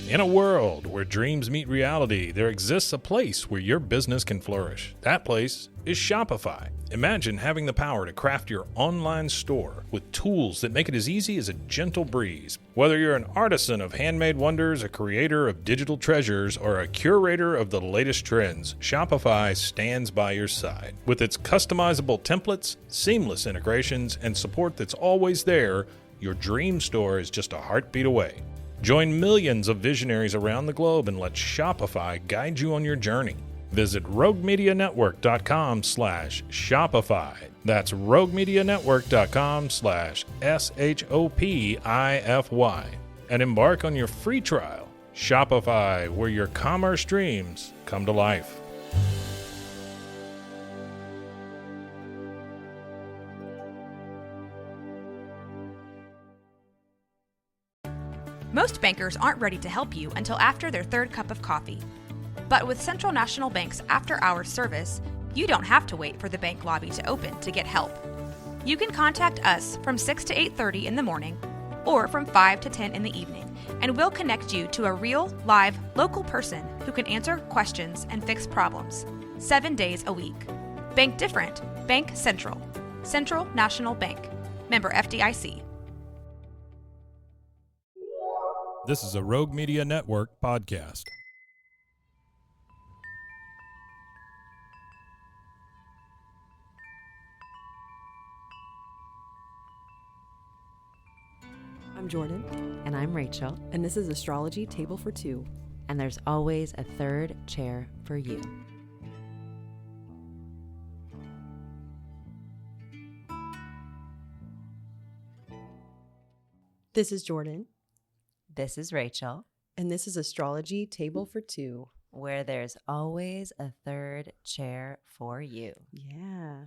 In a world where dreams meet reality, there exists a place where your business can flourish. That place is Shopify. Imagine having the power to craft your online store with tools that make it as easy as a gentle breeze. Whether you're an artisan of handmade wonders, a creator of digital treasures, or a curator of the latest trends, Shopify stands by your side. With its customizable templates, seamless integrations, and support that's always there, your dream store is just a heartbeat away. Join millions of visionaries around the globe and let Shopify guide you on your journey. Visit roguemedianetwork.com/Shopify. That's roguemedianetwork.com/SHOPIFY. And embark on your free trial. Shopify, where your commerce dreams come to life. Most bankers aren't ready to help you until after their third cup of coffee. But with Central National Bank's after-hours service, you don't have to wait for the bank lobby to open to get help. You can contact us from 6 to 8:30 in the morning or from 5 to 10 in the evening, and we'll connect you to a real, live, local person who can answer questions and fix problems 7 days a week. Bank different. Bank Central. Central National Bank. Member FDIC. This is a Rogue Media Network podcast. I'm Jordan. And I'm Rachel. And this is Astrology Table for Two. And there's always a third chair for you. This is Jordan. This is Rachel. And this is Astrology Table for Two, where there's always a third chair for you. Yeah.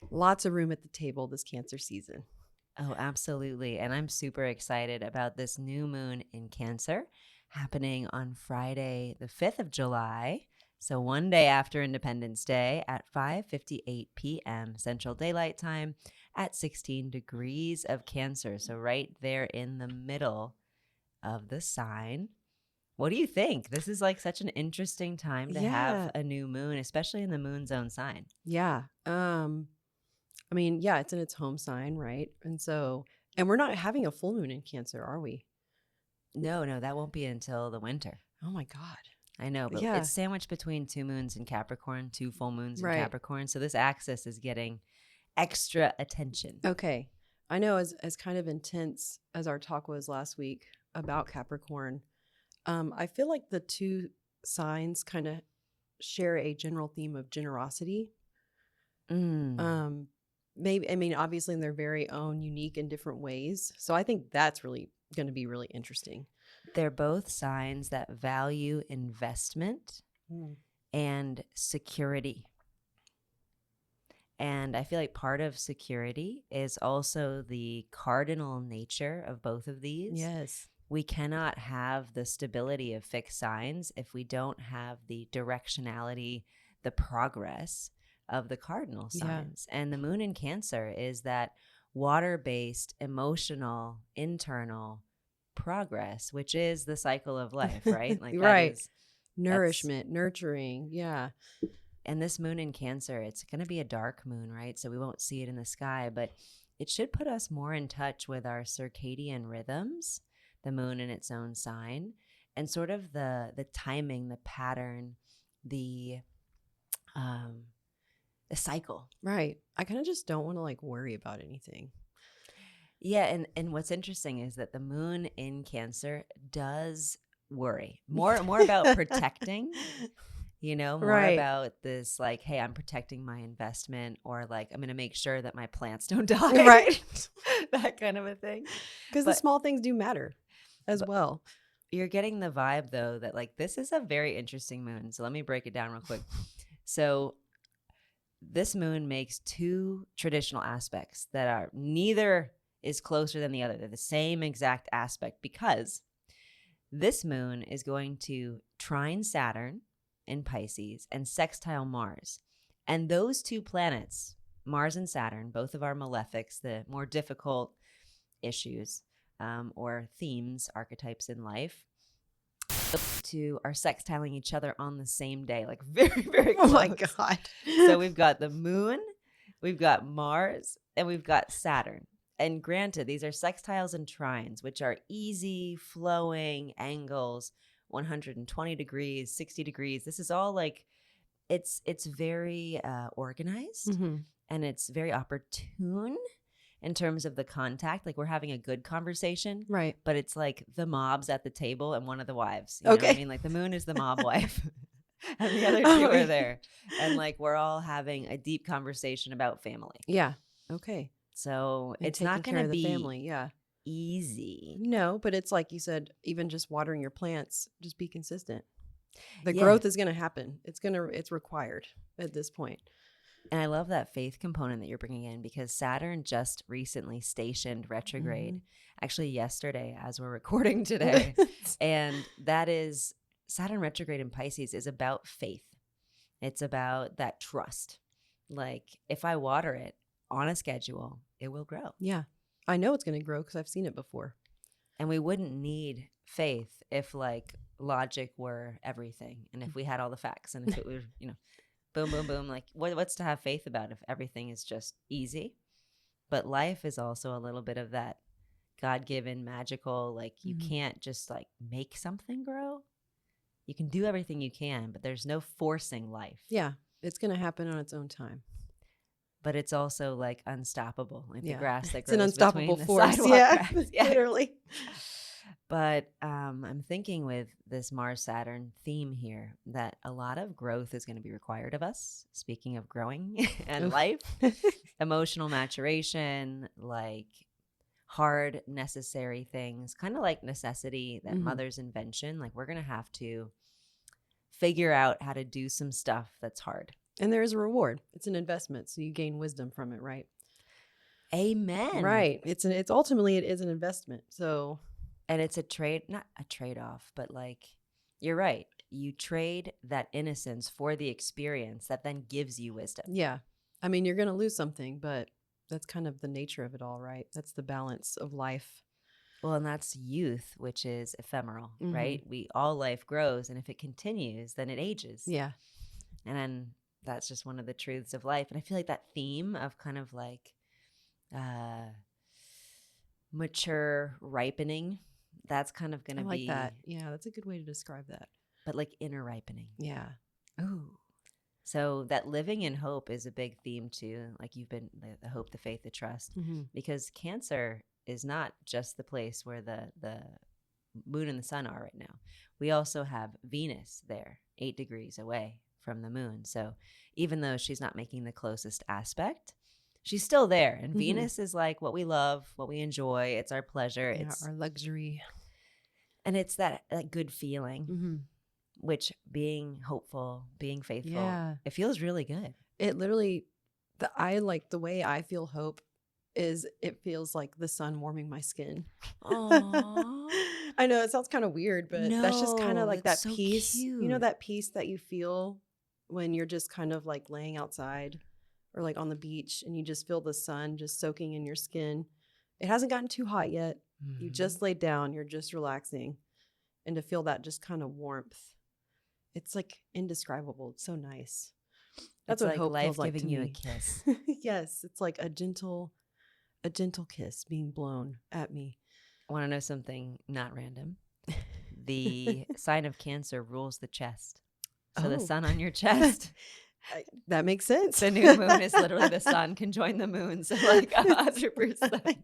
Lots of room at the table this Cancer season. Oh, absolutely. And I'm super excited about this new moon in Cancer happening on Friday, the 5th of July. So one day after Independence Day at 5:58 p.m. Central Daylight Time at 16 degrees of Cancer. So right there in the middle of the sign. What do you think? This is like such an interesting time to have a new moon, especially in the moon zone sign. Yeah. It's in its home sign, right? And we're not having a full moon in Cancer, are we? No, that won't be until the winter. Oh my God. I know, but it's sandwiched between two moons in Capricorn, two full moons in Capricorn. So this axis is getting extra attention. Okay. I know as kind of intense as our talk was last week about Capricorn, I feel like the two signs kind of share a general theme of generosity. Obviously in their very own unique and different ways. So I think that's really going to be really interesting. They're both signs that value investment and security. And I feel like part of security is also the cardinal nature of both of these. Yes. We cannot have the stability of fixed signs if we don't have the directionality, the progress of the cardinal signs. And the moon in Cancer is that water-based, emotional, internal progress, which is the cycle of life, right? Like right. Nourishment, nurturing. Yeah. And this moon in Cancer, it's going to be a dark moon, right? So we won't see it in the sky, but it should put us more in touch with our circadian rhythms, the moon in its own sign, and sort of the timing, the pattern, the cycle. Right. I kind of just don't want to worry about anything. Yeah, and what's interesting is that the moon in Cancer does worry more about protecting, more about this hey, I'm protecting my investment, or I'm going to make sure that my plants don't die, right? That kind of a thing. Because the small things do matter as well. You're getting the vibe though that this is a very interesting moon. So let me break it down real quick. So this moon makes two traditional aspects that are neither is closer than the other. They're the same exact aspect because this moon is going to trine Saturn in Pisces and sextile Mars. And those two planets, Mars and Saturn, both of our malefics, the more difficult issues or themes, archetypes in life, to are sextiling each other on the same day, like very, very close. Oh my God. So we've got the moon, we've got Mars, and we've got Saturn. And granted, these are sextiles and trines, which are easy, flowing angles, 120 degrees, 60 degrees. This is all like, it's very organized, Mhm. and it's very opportune in terms of the contact. Like, we're having a good conversation, Right. but it's like the mob's at the table and one of the wives. You know what I Okay. mean? Like, the moon is the mob wife and the other Oh, two are yeah. there. And like, we're all having a deep conversation about family. Yeah. Okay. So And it's not taking care going to of the be family. Yeah. easy. No, but it's like you said, even just watering your plants, just be consistent. The Yeah. growth is going to happen. It's required at this point. And I love that faith component that you're bringing in, because Saturn just recently stationed retrograde, actually yesterday as we're recording today. And that is, Saturn retrograde in Pisces is about faith. It's about that trust. Like, if I water it on a schedule, it will grow. Yeah. I know it's going to grow because I've seen it before. And we wouldn't need faith if like logic were everything, and if we had all the facts, and if it were, boom, boom, boom. Like, what's to have faith about if everything is just easy? But life is also a little bit of that God-given, magical, like, you can't just like make something grow. You can do everything you can, but there's no forcing life. Yeah. It's going to happen on its own time. But it's also like unstoppable, like the grass that It's grows an unstoppable between the force. sidewalk Yeah. cracks. Yeah. Literally. But I'm thinking with this Mars-Saturn theme here that a lot of growth is going to be required of us. Speaking of growing and life, emotional maturation, like hard, necessary things, kind of like necessity, that mother's invention. Like, we're going to have to figure out how to do some stuff that's hard. And there is a reward. It's an investment, so you gain wisdom from it, right? Amen. Right. It's ultimately it is an investment. So, and it's not a trade-off, but like, you're right. You trade that innocence for the experience that then gives you wisdom. yeah. I mean, you're going to lose something, but that's kind of the nature of it all, right? That's the balance of life. Well, and that's youth, which is ephemeral, right? All life grows, and if it continues, then it ages. Yeah. And then that's just one of the truths of life. And I feel like that theme of kind of like mature ripening, that's kind of going to be that. Yeah, that's a good way to describe that. But like inner ripening. Yeah. Ooh. So that living in hope is a big theme too. Like, you've been the hope, the faith, the trust, because Cancer is not just the place where the moon and the sun are right now. We also have Venus there, 8 degrees away from the moon. So even though she's not making the closest aspect, she's still there. And Venus is like what we love, what we enjoy. It's our pleasure. Yeah, it's our luxury. And it's that good feeling, which, being hopeful, being faithful, it feels really good. It literally, the way I feel hope is it feels like the sun warming my skin. Aww. I know it sounds kind of weird, but that's just kind No, of like that that's so peace. You know, cute. that peace that you feel when you're just kind of like laying outside or like on the beach and you just feel the sun just soaking in your skin. It hasn't gotten too hot yet. You just laid down, you're just relaxing. And to feel that just kind of warmth, it's like indescribable. It's so nice. That's It's what like hope life feels like giving to you a me. kiss. Yes, it's like a gentle kiss being blown at me. I want to know something not random. The sign of Cancer rules the chest. So the Oh. sun on your chest, That makes sense. the new moon is literally the sun conjoined the moon. So like 100%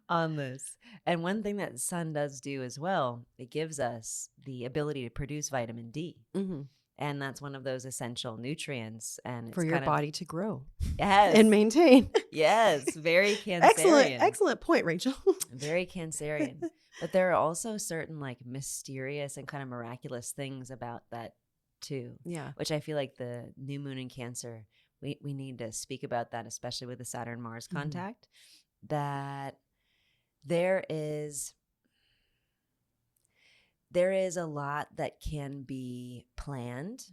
on this. And one thing that the sun does do as well, it gives us the ability to produce vitamin D. Mhm. And that's one of those essential nutrients. And it's For your kind body to grow yes, and maintain. yes, very Cancerian. Excellent point, Rachel. Very Cancerian. But there are also certain like mysterious and kind of miraculous things about that too. Yeah. Which I feel like the new moon in Cancer, we need to speak about that, especially with the Saturn-Mars contact, that there is a lot that can be planned,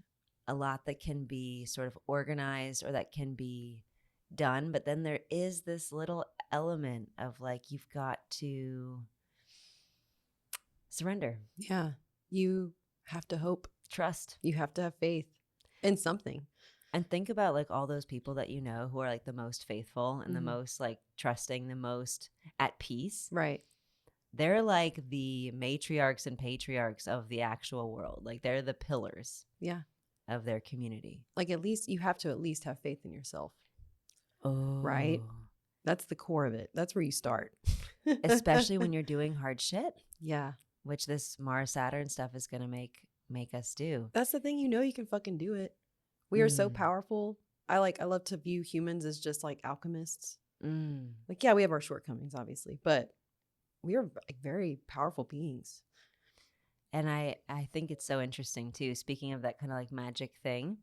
a lot that can be sort of organized or that can be done. But then there is this little element of like, you've got to surrender. Yeah. You have to hope. Trust. You have to have faith in something. And think about like all those people that you know who are like the most faithful and the Mhm. most like trusting, the most at peace. Right. They're like the matriarchs and patriarchs of the actual world. Like they're the pillars Yeah. of their community. Like at least you have to at least have faith in yourself. Oh. Right. That's the core of it. That's where you start. Especially when you're doing hard shit, Yeah. which this Mars Saturn stuff is going to make us do. That's the thing, you can fucking do it. We are so Mm. powerful. I love to view humans as just like alchemists. Mm. Like, yeah, we have our shortcomings, obviously, but we are like very powerful beings. And I think it's so interesting too. Speaking of that kind of like magic thing,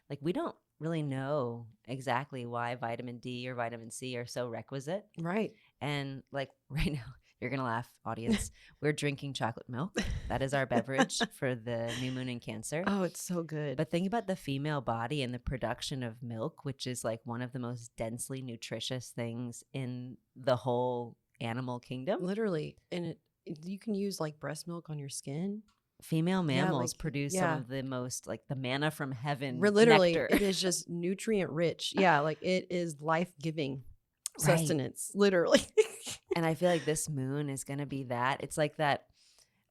like we don't really know exactly why vitamin D or vitamin C are so requisite. Right. And like right now, you're going to laugh, audience. We're drinking chocolate milk. That is our beverage for the new moon in Cancer. Oh, it's so good. But think about the female body and the production of milk, which is like one of the most densely nutritious things in the whole animal kingdom. Literally. And you can use like breast milk on your skin. Female mammals like, produce yeah. some of the most like the manna from heaven. Literally, nectar. it is just nutrient rich. Yeah, like it is life-giving Right. sustenance, literally. And I feel like this moon is going to be that. It's like that,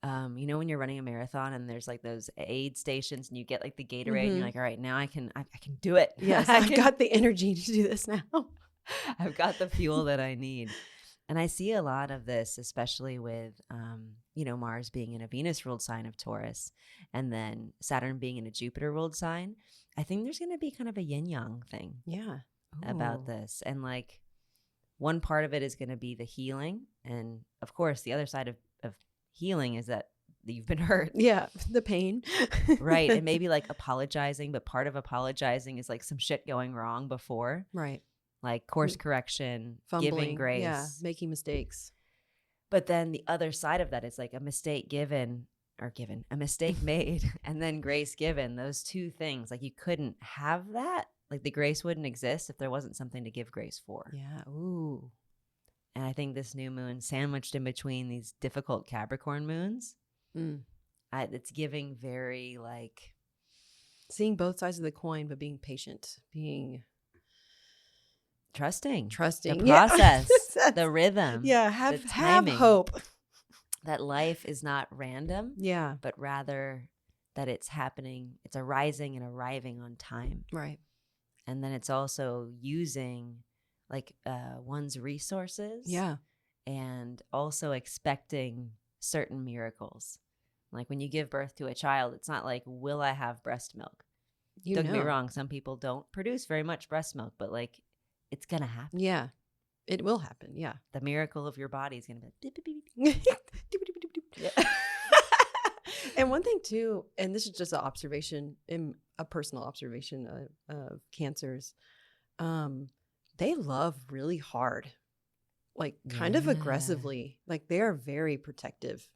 you know, when you're running a marathon and there's like those aid stations and you get like the Gatorade and you're like, all right, now I can do it. Yes, I I've can- got the energy to do this now. I've got the fuel that I need. And I see a lot of this, especially with, you know, Mars being in a Venus ruled sign of Taurus and then Saturn being in a Jupiter ruled sign. I think there's going to be kind of a yin yang thing Yeah. about Ooh. this. And like one part of it is going to be the healing. And of course, the other side of healing is that you've been hurt. Yeah, the pain. Right. And maybe like apologizing, but part of apologizing is like some shit going wrong before, Right. like course correction, Fumbling. giving grace. Yeah, making mistakes. But then the other side of that is like a mistake a mistake made, and then grace given. Those two things, like you couldn't have that. Like the grace wouldn't exist if there wasn't something to give grace for. Yeah. Ooh. And I think this new moon sandwiched in between these difficult Capricorn moons, Mm. it's giving very like Seeing both sides of the coin, but being patient, being trusting trusting. the Yeah. process, That's- the rhythm. Yeah, the have timing. hope. That life is not random, Yeah. but rather that it's happening, it's arising and arriving on time. Right. And then it's also using like one's resources. Yeah. And also expecting certain miracles. Like when you give birth to a child, it's not like, will I have breast milk? Don't get me wrong. Some people don't produce very much breast milk, but like it's going to happen. Yeah. It will happen. Yeah. The miracle of your body is going to be like, beep, beep, beep, beep. Yeah. And one thing too, and this is just an observation, a personal observation of cancers, they love really hard, like kind of Yeah. aggressively. Like they are very protective,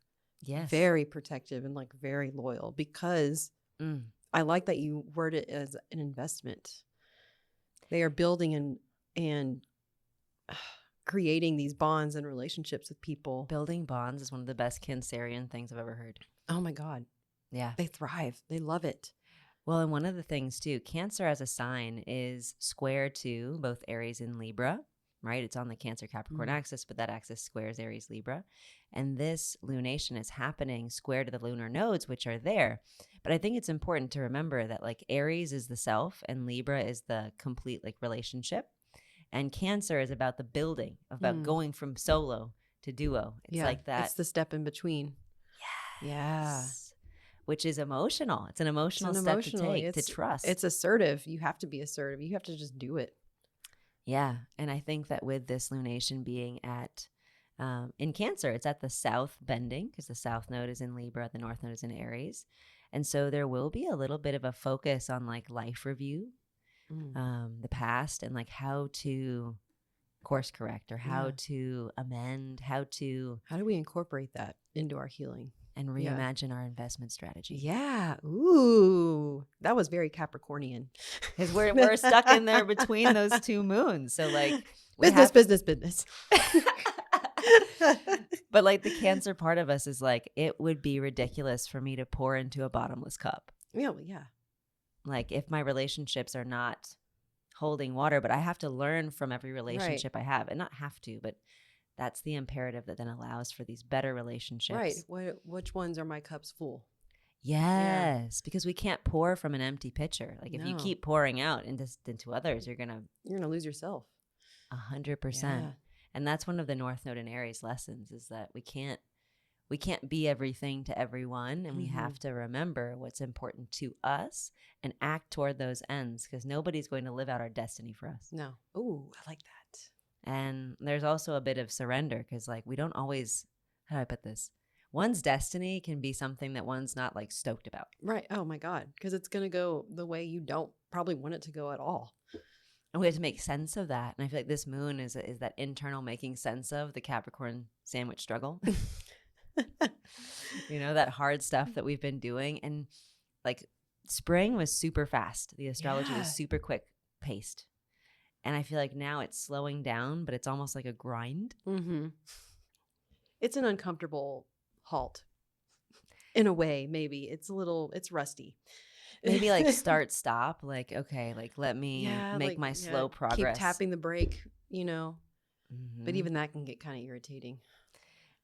Yes. very protective, and like very loyal. Because Mm. I like that you word it as an investment. They are building and creating these bonds and relationships with people. Building bonds is one of the best Cancerian things I've ever heard. Oh my God, Yeah. they thrive. They love it. Well, and one of the things too, Cancer as a sign is square to both Aries and Libra, right? It's on the Cancer Capricorn axis, but that axis squares Aries Libra. And this lunation is happening square to the lunar nodes, which are there. But I think it's important to remember that like Aries is the self and Libra is the complete like relationship. And Cancer is about the building, about going from solo to duo. It's like that. It's the step in between. Yeah. Which is emotional. It's an emotional step to take, to trust. It's assertive. You have to be assertive. You have to just do it. Yeah. And I think that with this lunation being at, in Cancer, it's at the south bending because the south node is in Libra, the north node is in Aries. And so there will be a little bit of a focus on like life review, the past, and like how to course correct or how to amend, how do we incorporate that into our healing and reimagine our investment strategy. Yeah. Ooh, that was very Capricornian. Because we're stuck in there between those two moons. So like Business. But like the Cancer part of us is like, it would be ridiculous for me to pour into a bottomless cup. Yeah, well, yeah. Like if my relationships are not holding water, but I have to learn from every relationship I have, and not have to, but that's the imperative that then allows for these better relationships. Right. Which ones are my cups full? Yes, because we can't pour from an empty pitcher. Like if you No. keep pouring out into others, you're gonna lose yourself. 100%. Yeah. And that's one of the North Node and Aries lessons, is that we can't be everything to everyone, and we have to remember what's important to us and act toward those ends, because nobody's going to live out our destiny for us. No. Ooh, I like that. And there's also a bit of surrender, because like we don't always, how do I put this? One's destiny can be something that one's not like stoked about. Right. Oh my God. Because it's going to go the way you don't probably want it to go at all. And we have to make sense of that. And I feel like this moon is that internal making sense of the Capricorn sandwich struggle. You know, that hard stuff that we've been doing. And like spring was super fast. The astrology was super quick paced. And I feel like now it's slowing down, but it's almost like a grind. Mm-hmm. It's an uncomfortable halt. In a way, maybe. It's rusty. Maybe like start, stop. Like, okay, like let me make my slow progress. Keep tapping the brake, you know. Mm-hmm. But even that can get kind of irritating.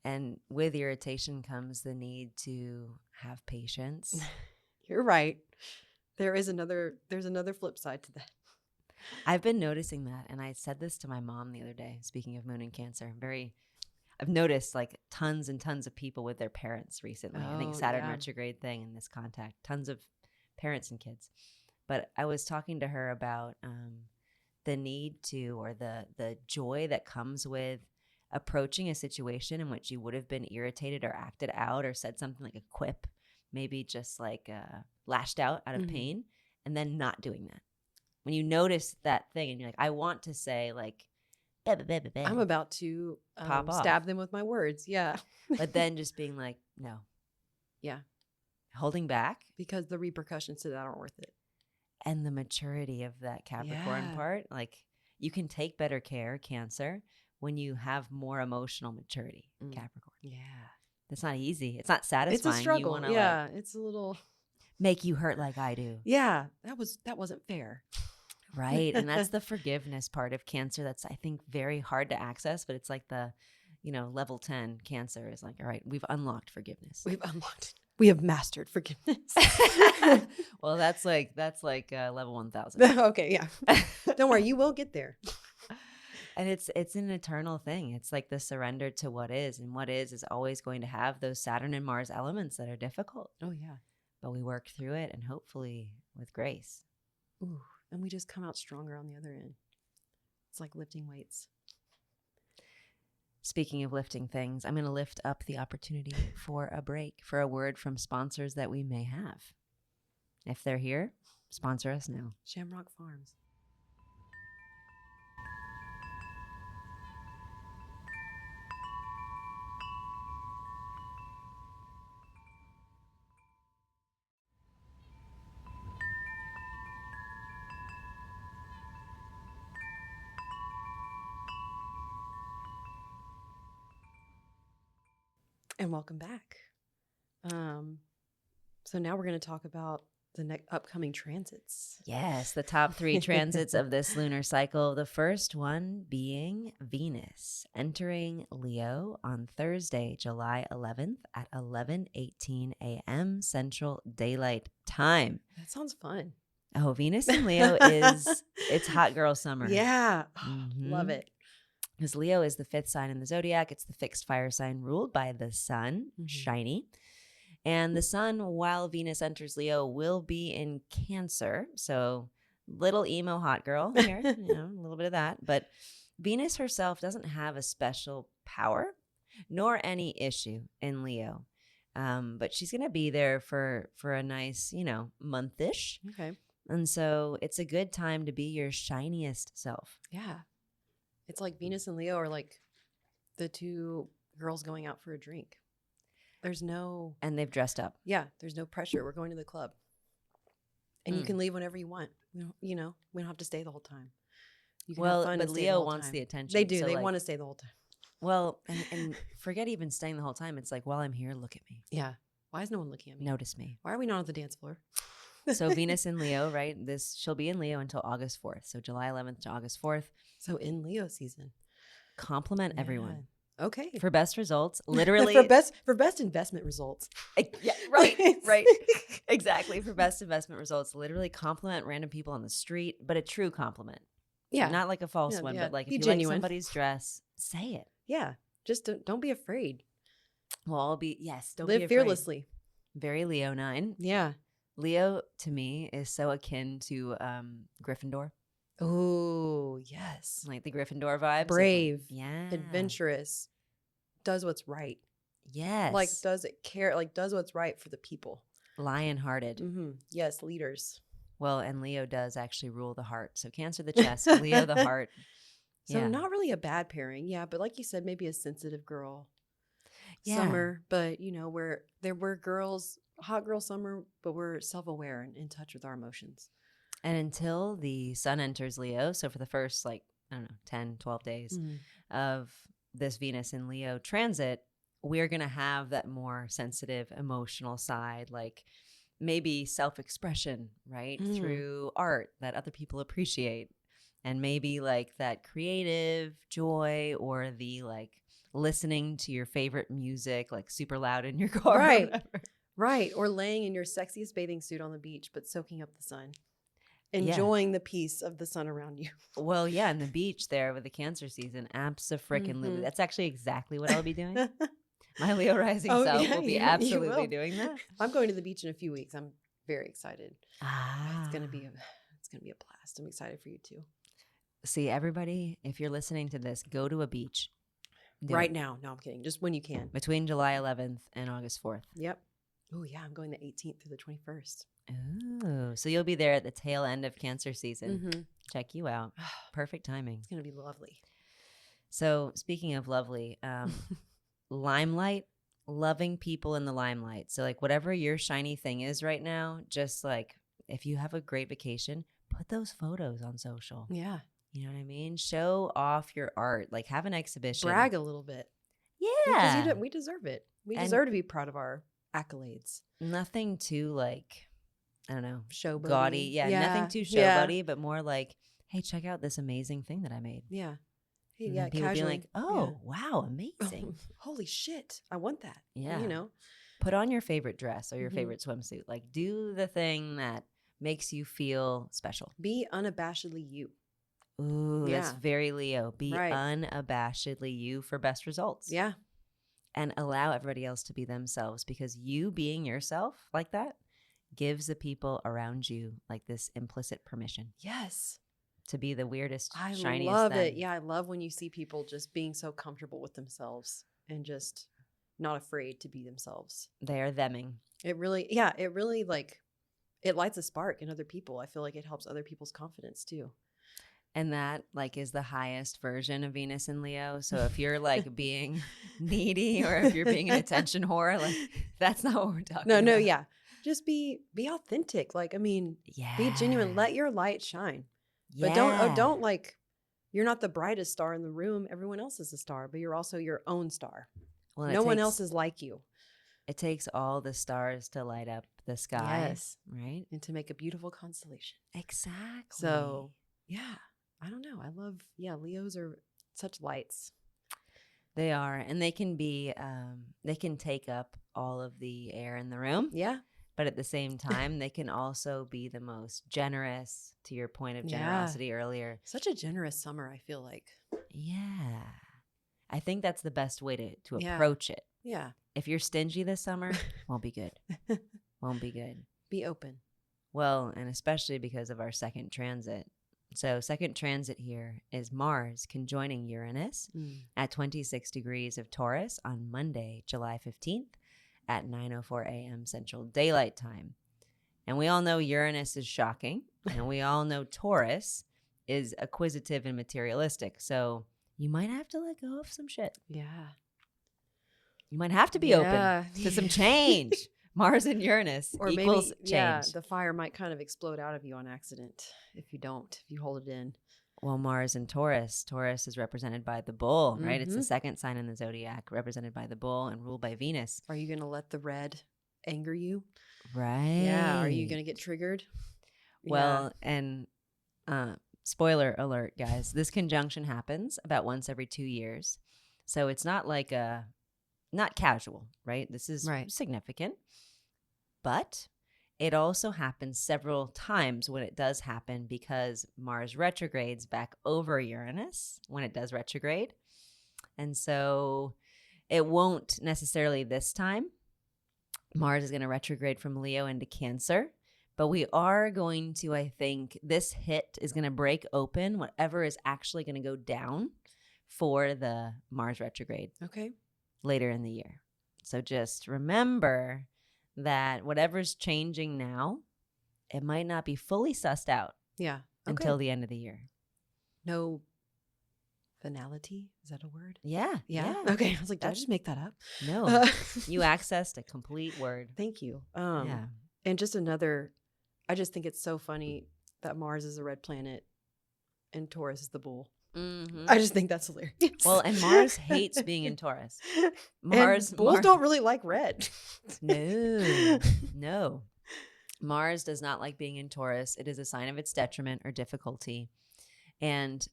And with irritation comes the need to have patience. You're right. There's another flip side to that. I've been noticing that, and I said this to my mom the other day, speaking of moon and Cancer. I've noticed like tons and tons of people with their parents recently. I think Saturn retrograde thing in this contact, tons of parents and kids. But I was talking to her about the need to, or the joy that comes with approaching a situation in which you would have been irritated or acted out or said something like a quip, maybe just like lashed out of pain, and then not doing that. When you notice that thing and you're like, I want to say like, I'm about to pop off. stab them with my words. Yeah. But then just being like, no. Yeah. Holding back. Because the repercussions to that aren't worth it. And the maturity of that Capricorn part. Like you can take better care, Cancer, when you have more emotional maturity, Capricorn. Yeah. That's not easy. It's not satisfying. It's a struggle. You wanna, like, it's a little make you hurt like I do. Yeah. That wasn't fair. Right. And that's the forgiveness part of Cancer. That's, I think, very hard to access, but it's like the, level 10 Cancer is like, all right, we've unlocked forgiveness. We have mastered forgiveness. Well, that's like level 1000. Okay. Yeah. Don't worry. You will get there. And it's an eternal thing. It's like the surrender to what is, and what is always going to have those Saturn and Mars elements that are difficult. Oh yeah. But we work through it, and hopefully with grace. Ooh. And we just come out stronger on the other end. It's like lifting weights. Speaking of lifting things, I'm going to lift up the opportunity for a break, for a word from sponsors that we may have. If they're here, sponsor us now. Shamrock Farms. And welcome back. So now we're going to talk about the upcoming transits. Yes, the top 3 transits of this lunar cycle. The first one being Venus entering Leo on Thursday, July 11th at 11:18 a.m. Central Daylight Time. That sounds fun. Oh, Venus in Leo it's hot girl summer. Yeah. Love it. Because Leo is the 5th sign in the zodiac. It's the fixed fire sign ruled by the sun, shiny. And the sun, while Venus enters Leo, will be in Cancer. So little emo hot girl here, a little bit of that. But Venus herself doesn't have a special power nor any issue in Leo. But she's going to be there for a nice, month-ish. Okay. And so it's a good time to be your shiniest self. Yeah. It's like Venus and Leo are like the two girls going out for a drink. And they've dressed up. Yeah, there's no pressure. We're going to the club. And you can leave whenever you want. We don't have to stay the whole time. You can have fun but and stay the Leo whole wants time. the attention. They do. So they want to stay the whole time. Well, and forget even staying the whole time. It's like, while I'm here, look at me. Yeah. Why is no one looking at me? Notice me. Why are we not on the dance floor? So Venus in Leo, right? She'll be in Leo until August 4th. So July 11th to August 4th. So in Leo season. Compliment everyone. Okay. For best results, literally. for best investment results. Yeah, right, right. Exactly. For best investment results, literally compliment random people on the street, but a true compliment. Yeah. Not like a false Yeah, one, yeah. but like if Be you genuine. like somebody's dress, say it. Yeah. Just don't be afraid. Well, don't be Live afraid. fearlessly. Very Leonine. Yeah. Leo to me is so akin to Gryffindor, Oh, yes. like the Gryffindor vibes. Brave. Yeah. Adventurous. Does what's right. Yes. Like, does it care? Like, does what's right for the people. Lion-hearted. Mm-hmm. Yes, leaders. Well, and Leo does actually rule the heart. So Cancer the chest, Leo the heart. So Yeah. not really a bad pairing. Yeah, but like you said, maybe a sensitive girl. Yeah. Summer, but we're girls, hot girl summer, but we're self-aware and in touch with our emotions. And until the sun enters Leo, so for the first 10, 12 days of this Venus in Leo transit, we're going to have that more sensitive, emotional side, like maybe self-expression, right? Through art that other people appreciate. And maybe like that creative joy or the like listening to your favorite music, like super loud in your car. Right. Right. Or laying in your sexiest bathing suit on the beach, but soaking up the sun. Enjoying the peace of the sun around you. Well, yeah, and the beach there with the Cancer season, abso-freaking-lutely. That's actually exactly what I'll be doing. My Leo rising self will be absolutely doing that. I'm going to the beach in a few weeks. I'm very excited. Ah. It's gonna be a blast. I'm excited for you too. See, everybody, if you're listening to this, go to a beach. Right now. No, I'm kidding. Just when you can. Between July 11th and August 4th. Yep. Oh, yeah. I'm going the 18th through the 21st. Oh, so you'll be there at the tail end of Cancer season. Mm-hmm. Check you out. Perfect timing. It's going to be lovely. So speaking of lovely, limelight, loving people in the limelight. So like whatever your shiny thing is right now, just like if you have a great vacation, put those photos on social. Yeah. You know what I mean? Show off your art. Like have an exhibition. Brag a little bit. Yeah. Because we deserve it. We deserve to be proud of our accolades. Nothing too like, I don't know, Showboaty. gaudy. Yeah, nothing too showboaty, but more like, hey, check out this amazing thing that I made. Yeah. Hey, And yeah, then people casually. be like, oh, wow, amazing. Oh, holy shit. I want that. Yeah. You know? Put on your favorite dress or your favorite swimsuit. Like do the thing that makes you feel special. Be unabashedly you. Ooh, that's Yeah. very Leo. Be Right. unabashedly you for best results. Yeah. And allow everybody else to be themselves, because you being yourself like that gives the people around you like this implicit permission Yes. to be the weirdest, I shiniest love thing. it. Yeah, I love when you see people just being so comfortable with themselves and just not afraid to be themselves. They are theming. It really like it lights a spark in other people. I feel like it helps other people's confidence too. And that like is the highest version of Venus in Leo. So if you're like being needy or if you're being an attention whore, like that's not what we're talking about. No, yeah. Just be authentic. Like, I mean, Yeah. be genuine. Let your light shine. But don't like, you're not the brightest star in the room. Everyone else is a star, but you're also your own star. Well, No one else is like you. It takes all the stars to light up the sky. Yes. Right? And to make a beautiful constellation. Exactly. So, yeah, I don't know. I love, Leos are such lights. They are. And they can be, they can take up all of the air in the room. Yeah. But at the same time, they can also be the most generous, to your point of Yeah. generosity earlier. Such a generous summer, I feel like. Yeah. I think that's the best way to Yeah. approach it. Yeah. If you're stingy this summer, won't be good. Won't be good. Be open. Well, and especially because of our second transit. So second transit here is Mars conjoining Uranus at 26 degrees of Taurus on Monday, July 15th at 9:04 a.m. Central Daylight Time. And we all know Uranus is shocking, and we all know Taurus is acquisitive and materialistic. So you might have to let go of some shit. Yeah. You might have to be Yeah. open to some change. Mars and Uranus Or equals maybe, change. the fire might kind of explode out of you on accident if you hold it in. Well, Mars in Taurus. Taurus is represented by the bull, right? It's the Mhm. second sign in the zodiac, represented by the bull and ruled by Venus. Are you going to let the red anger you? Right. Yeah. Are you going to get triggered? Well, and spoiler alert, guys, this conjunction happens about once every 2 years. So it's not like not casual, right? This is Right. significant. But it also happens several times when it does happen because Mars retrogrades back over Uranus when it does retrograde. And so it won't necessarily this time. Mars is going to retrograde from Leo into Cancer. But we are going to, I think, this hit is going to break open whatever is actually going to go down for the Mars retrograde Okay. later in the year. So just remember that whatever's changing now, it might not be fully sussed out Yeah. Okay. until the end of the year. No finality. Is that a word? Yeah. Yeah. Okay. I was like, did I just make that up? No. You accessed a complete word. Thank you. Yeah. And just another, I just think it's so funny that Mars is a red planet and Taurus is the bull. Mm-hmm. I just think that's hilarious. Well, and Mars hates being in Taurus. Bulls don't really like red. No. Mars does not like being in Taurus. It is a sign of its detriment or difficulty. And,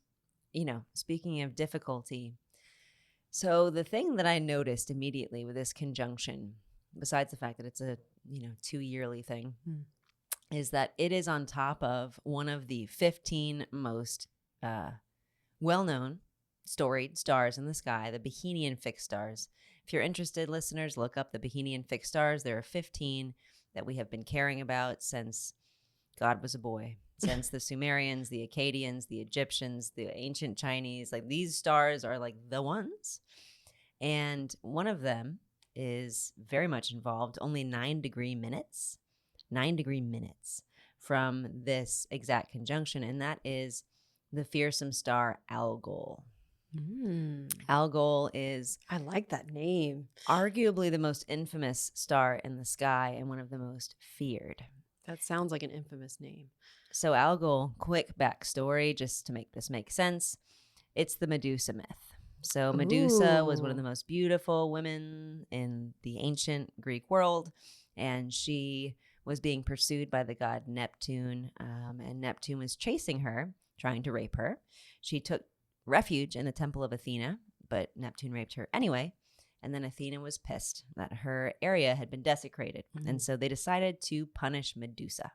speaking of difficulty, so the thing that I noticed immediately with this conjunction, besides the fact that it's a, 2-yearly thing, is that it is on top of one of the 15 most well-known storied stars in the sky, the Bohemian fixed stars. If you're interested, listeners, look up the Bohemian fixed stars. There are 15 that we have been caring about since God was a boy, since the Sumerians, the Akkadians, the Egyptians, the ancient Chinese. Like, these stars are like the ones. And one of them is very much involved, only 9-degree minutes from this exact conjunction, and that is the fearsome star Algol. Algol is, I like that name. Arguably the most infamous star in the sky and one of the most feared. That sounds like an infamous name. So Algol, quick backstory, just to make this make sense. It's the Medusa myth. So Medusa was one of the most beautiful women in the ancient Greek world, and she was being pursued by the god Neptune, and Neptune was chasing her, trying to rape her. She took refuge in the temple of Athena, but Neptune raped her anyway. And then Athena was pissed that her area had been desecrated. And so they decided to punish Medusa.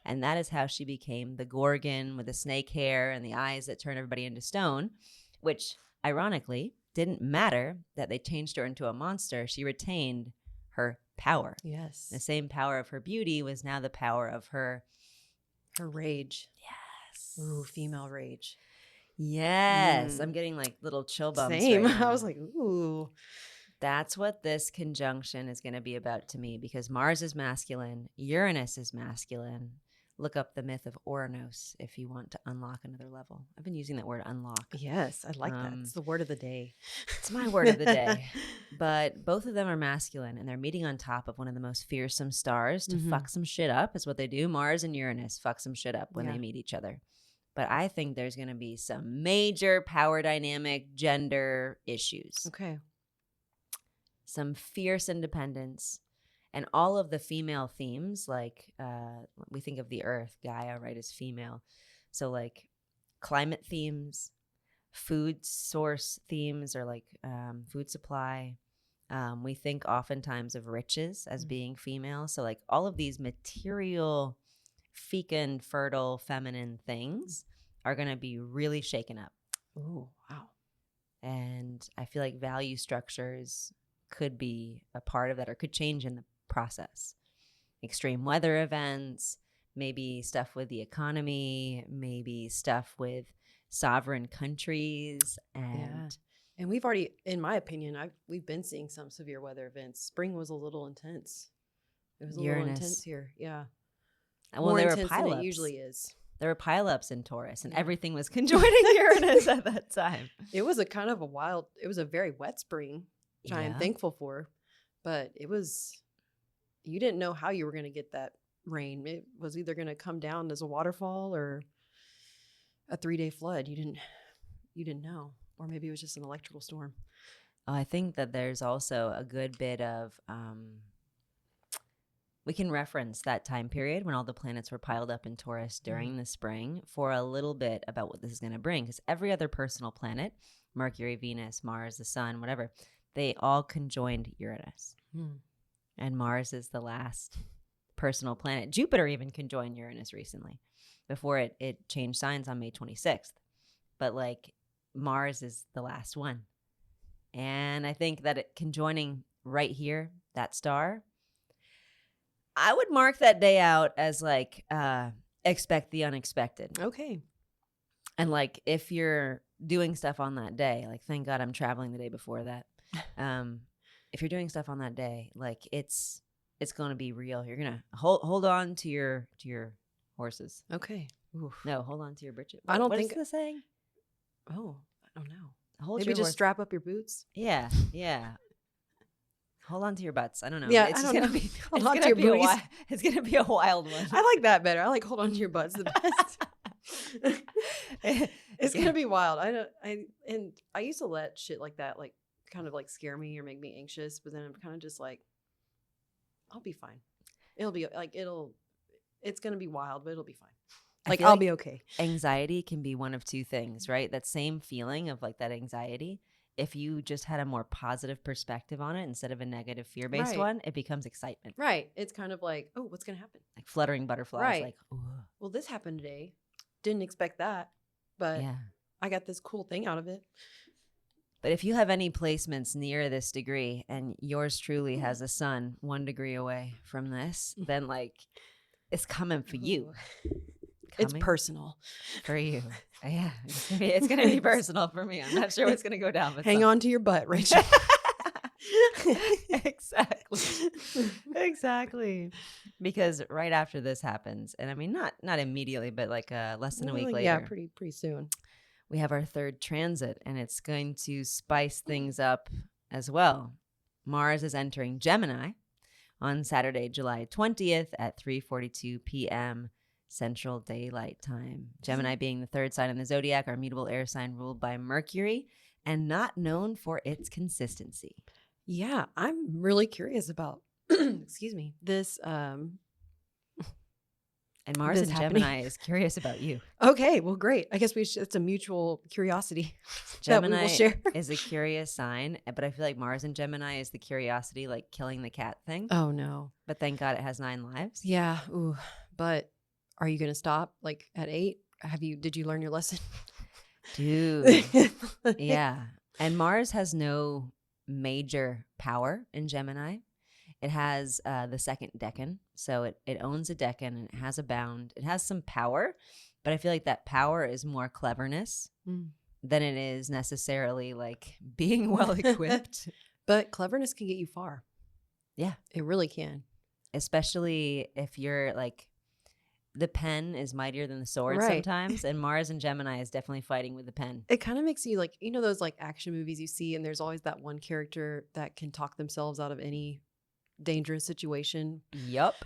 And that is how she became the Gorgon with the snake hair and the eyes that turn everybody into stone, which ironically didn't matter that they changed her into a monster. She retained her power. Yes. The same power of her beauty was now the power of her rage. Yes. Ooh, female rage. Yes. I'm getting like little chill bumps. Same. Right now. I was like, ooh. That's what this conjunction is going to be about to me, because Mars is masculine, Uranus is masculine. Look up the myth of Oranos if you want to unlock another level. I've been using that word unlock. Yes, I like that. It's the word of the day. It's my word of the day. But both of them are masculine, and they're meeting on top of one of the most fearsome stars to fuck some shit up, is what they do. Mars and Uranus fuck some shit up when they meet each other. But I think there's going to be some major power dynamic gender issues. Okay. Some fierce independence. And all of the female themes, like we think of the earth, Gaia, right, as female. So like climate themes, food source themes, or like food supply. We think oftentimes of riches as being female. So like all of these material, fecund, fertile, feminine things are going to be really shaken up. Oh, wow. And I feel like value structures could be a part of that, or could change in the process. Extreme weather events, maybe stuff with the economy, maybe stuff with sovereign countries. And we've already, in my opinion, we've been seeing some severe weather events. Spring was a little intense. It was a little intense here. Yeah. Well, more there intense were pileups. than it usually is. There were pileups in Taurus, and everything was conjoining Uranus at that time. It was a kind of it was a very wet spring, which I am thankful for. But you didn't know how you were going to get that rain. It was either going to come down as a waterfall, or a 3-day flood. You didn't know, or maybe it was just an electrical storm. I think that there's also a good bit of we can reference that time period when all the planets were piled up in Taurus during the spring for a little bit about what this is going to bring, because every other personal planet, Mercury, Venus, Mars, the Sun, whatever, they all conjoined Uranus. And Mars is the last personal planet. Jupiter even conjoined Uranus recently before it changed signs on May 26th. But like Mars is the last one. And I think that it conjoining right here, that star, I would mark that day out as like expect the unexpected. Okay. And like if you're doing stuff on that day, like thank God I'm traveling the day before that. If you're doing stuff on that day, like it's going to be real. You're going to hold on to your horses. Okay. Oof. No, hold on to your britches. I don't what think is the saying? Oh, I don't know. Hold Maybe your just horse. strap up your boots. Yeah. Hold on to your butts. I don't know. Yeah, it's I just don't gonna know. be. Hold it's on gonna to your be a booties. it's gonna be a wild one. I like that better. I like hold on to your butts the best. It's gonna be wild. I used to let shit like that like kind of like scare me or make me anxious, but then I'm kind of just like, I'll be fine. It'll be like it's gonna be wild, but it'll be fine. Like feel I'll like be okay. Anxiety can be one of two things, right? That same feeling of like that anxiety. If you just had a more positive perspective on it instead of a negative fear-based Right. one, it becomes excitement. Right. It's kind of like, oh, what's gonna happen? Like fluttering butterflies. Right. Like, ooh. Well, this happened today. Didn't expect that, but Yeah. I got this cool thing out of it. But if you have any placements near this degree and yours truly has a sun 1 degree away from this, then like it's coming for you. It's Coming personal for you. Yeah. It's gonna be personal for me. I'm not sure what's gonna go down. But Hang on to your butt, Rachel. Exactly. Because right after this happens, and I mean not immediately, but like less than a week later. Yeah, pretty soon. We have our third transit, and it's going to spice things up as well. Mars is entering Gemini on Saturday, July 20th at 3:42 p.m. Central Daylight Time. Gemini being the third sign in the zodiac, our mutable air sign ruled by Mercury and not known for its consistency. Yeah, I'm really curious about excuse me, this And Mars This in happening. Gemini is curious about you. Okay, well great. I guess it's a mutual curiosity that we Gemini will share. is a curious sign, but I feel like Mars in Gemini is the curiosity, like killing the cat thing. Oh no. But thank God it has 9 lives. Yeah, ooh, but are you going to stop like at 8? Did you learn your lesson? Dude. Yeah. And Mars has no major power in Gemini. It has the second decan. So it owns a decan and it has a bound. It has some power, but I feel like that power is more cleverness than it is necessarily like being well equipped. But cleverness can get you far. Yeah. It really can. Especially if you're like, the pen is mightier than the sword Right. sometimes. And Mars and Gemini is definitely fighting with the pen. It kind of makes you like, you know, those like action movies you see, and there's always that one character that can talk themselves out of any dangerous situation. Yup.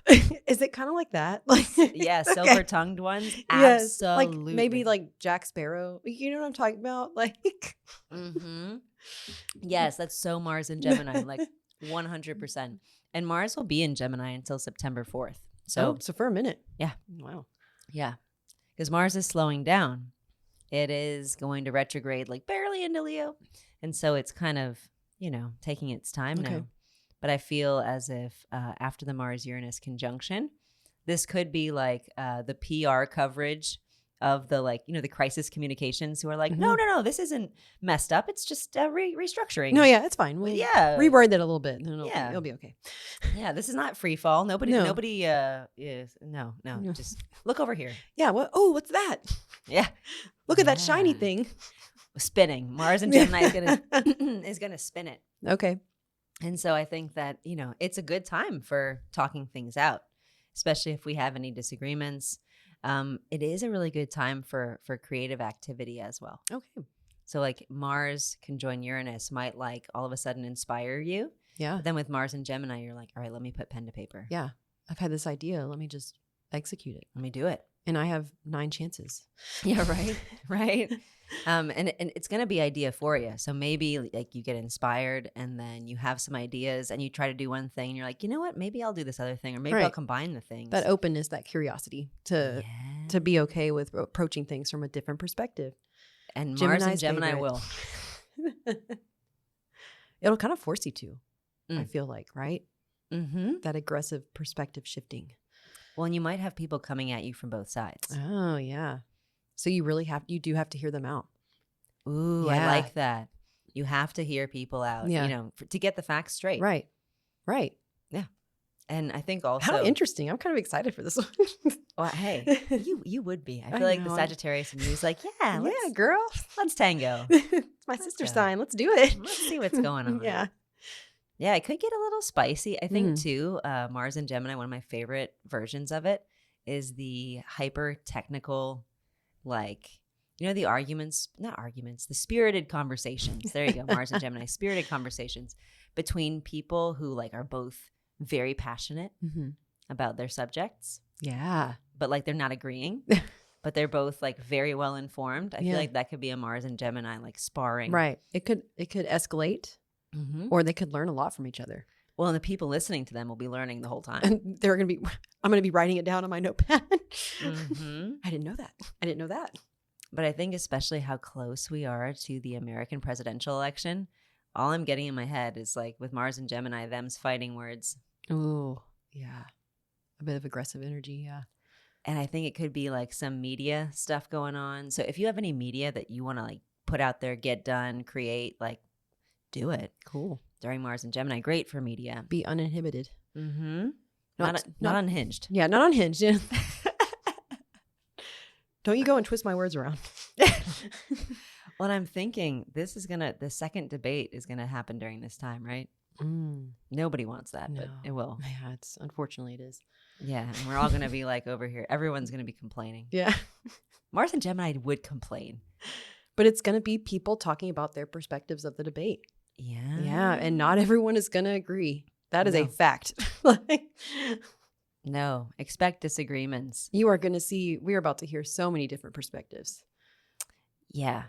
Is it kind of like that? Like, Yeah, okay. silver-tongued ones. Yes, Absolutely. like maybe like Jack Sparrow. You know what I'm talking about? Like, Mm-hmm. Yes, that's so Mars and Gemini, like 100%. And Mars will be in Gemini until September 4th. So, so for a minute. Yeah. Wow. yeah, because Mars is slowing down. It is going to retrograde like barely into Leo. And so it's kind of, taking its time Okay. now. But I feel as if after the Mars-Uranus conjunction, this could be like the PR coverage of the the crisis communications who are like, no, this isn't messed up. It's just restructuring. No, yeah, it's fine. We'll reword that a little bit, and then it'll be okay. Yeah, this is not free fall. Nobody is no, No. just look over here. Yeah. What? Oh, what's that? Yeah. Look at that shiny Yeah. thing. Spinning. Mars and Gemini is gonna spin it. Okay. And so I think that, it's a good time for talking things out, especially if we have any disagreements. It is a really good time for creative activity as well. Okay. So like Mars conjoin Uranus might like all of a sudden inspire you. Yeah. But then with Mars and Gemini, you're like, all right, let me put pen to paper. Yeah. I've had this idea. Let me just execute it. Let me do it. And I have 9 chances. Yeah, right. Right. And it's going to be idea for you. So maybe like you get inspired and then you have some ideas and you try to do one thing and you're like, you know what, maybe I'll do this other thing, or maybe I'll Right. combine the things. That openness, that curiosity to be okay with approaching things from a different perspective. And Mars and Gemini's Gemini favorite. will. It'll kind of force you to, I Mm. feel like, right? Mm-hmm. That aggressive perspective shifting. Well, and you might have people coming at you from both sides. Oh, yeah. So you do have to hear them out. Ooh, I Yeah. like that. You have to hear people out, Yeah. you know, to get the facts straight. Right. Right. And I think also, How interesting. I'm kind of excited for this one. well, hey, you would be. I feel like the know. Sagittarius in you is like, yeah, Yeah, let's, girl. let's tango. It's my Let's sister's go. sign. Let's do it. Let's see what's going on. Yeah. Yeah, it could get a little spicy. I think Mhm. too, Mars and Gemini, one of my favorite versions of it is the hyper technical, like, you know, the the spirited conversations. There you go, Mars and Gemini, spirited conversations between people who like are both very passionate Mhm. about their subjects, Yeah. but like they're not agreeing, but they're both like very well informed. I Yeah. feel like that could be a Mars and Gemini like sparring. Right. It could escalate, Mm-hmm. or they could learn a lot from each other. Well, and the people listening to them will be learning the whole time. And I'm going to be writing it down on my notepad. Mm-hmm. I didn't know that. I didn't know that. But I think especially how close we are to the American presidential election, all I'm getting in my head is like with Mars and Gemini, them's fighting words. Oh, yeah. A bit of aggressive energy. Yeah. And I think it could be like some media stuff going on. So if you have any media that you want to like put out there, get done, create, like do it Cool. during Mars and Gemini. Great for media. Be uninhibited. Mm-hmm. Not Not unhinged. Yeah, not unhinged. Yeah. Don't you go and twist my words around. Well, I'm thinking the second debate is going to happen during this time, right? Nobody wants that, but No. it will. Yeah, unfortunately it is. Yeah. And we're all going to be like over here. Everyone's going to be complaining. Yeah. Mars and Gemini would complain. But it's going to be people talking about their perspectives of the debate. Yeah. Yeah. And not everyone is going to agree. That is a No. fact. Like, No, expect disagreements. you are going to see, we're about to hear so many different perspectives. Yeah.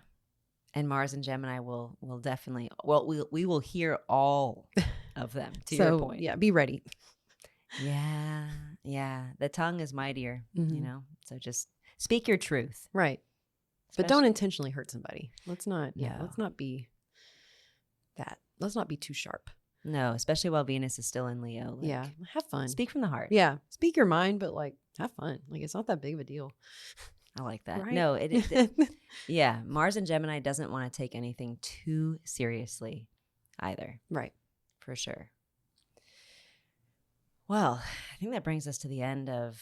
And Mars and Gemini will definitely, well, we will hear all of them, to your point. Yeah, be ready. Yeah. Yeah. The tongue is mightier, you Mhm. know? So just speak your truth. Right. But don't intentionally hurt somebody. Let's not, No. let's not be that. Let's not be too sharp. No, especially while Venus is still in Leo. Like, Yeah. Have fun. Speak from the heart. Yeah. Speak your mind, but like, have fun. Like, it's not that big of a deal. I like that. Right? No, yeah. Mars and Gemini doesn't want to take anything too seriously either, Right. for sure. Well, I think that brings us to the end of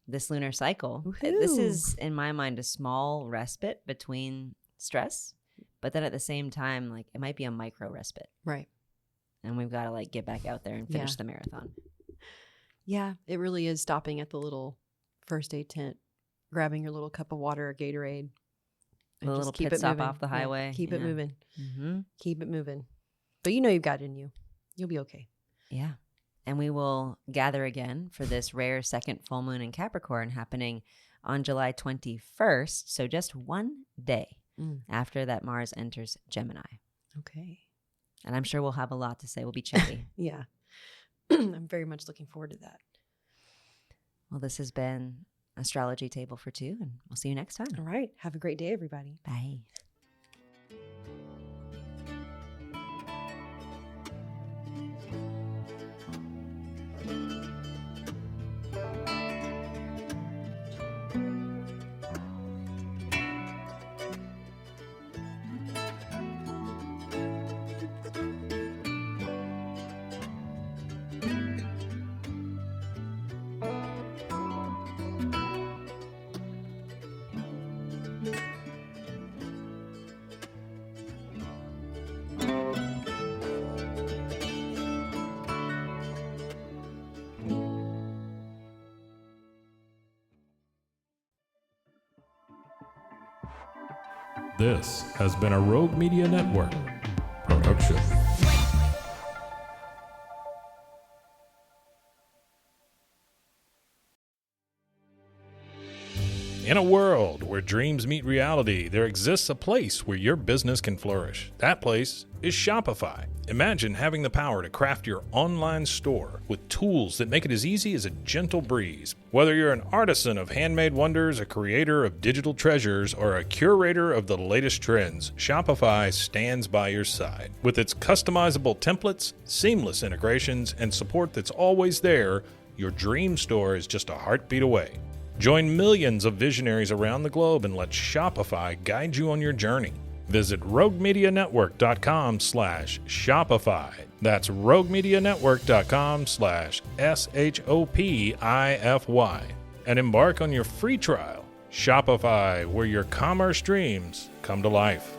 this lunar cycle. This Woohoo. is, in my mind, a small respite between stress, but then at the same time, like it might be a micro respite, Right. and we've got to like get back out there and finish Yeah. the marathon. Yeah. It really is stopping at the little first aid tent, grabbing your little cup of water or Gatorade. and A just little keep pit it stop moving. off the Yeah, highway. Keep it Yeah. moving. Mm-hmm. Keep it moving. But you know you've got it in you. You'll be okay. Yeah. And we will gather again for this rare second full moon in Capricorn happening on July 21st. So just one day after that Mars enters Gemini. Okay. And I'm sure we'll have a lot to say. We'll be chatty. Yeah. I'm very much looking forward to that. Well, this has been Astrology Table for Two, and we'll see you next time. All right. Have a great day, everybody. Bye. This has been a Rogue Media Network production. In a world where dreams meet reality, there exists a place where your business can flourish. That place is Shopify. Imagine having the power to craft your online store with tools that make it as easy as a gentle breeze. Whether you're an artisan of handmade wonders, a creator of digital treasures, or a curator of the latest trends, Shopify stands by your side. With its customizable templates, seamless integrations, and support that's always there, your dream store is just a heartbeat away. Join millions of visionaries around the globe and let Shopify guide you on your journey. Visit roguemedianetwork.com/Shopify. That's roguemedianetwork.com/SHOPIFY. And embark on your free trial. Shopify, where your commerce dreams come to life.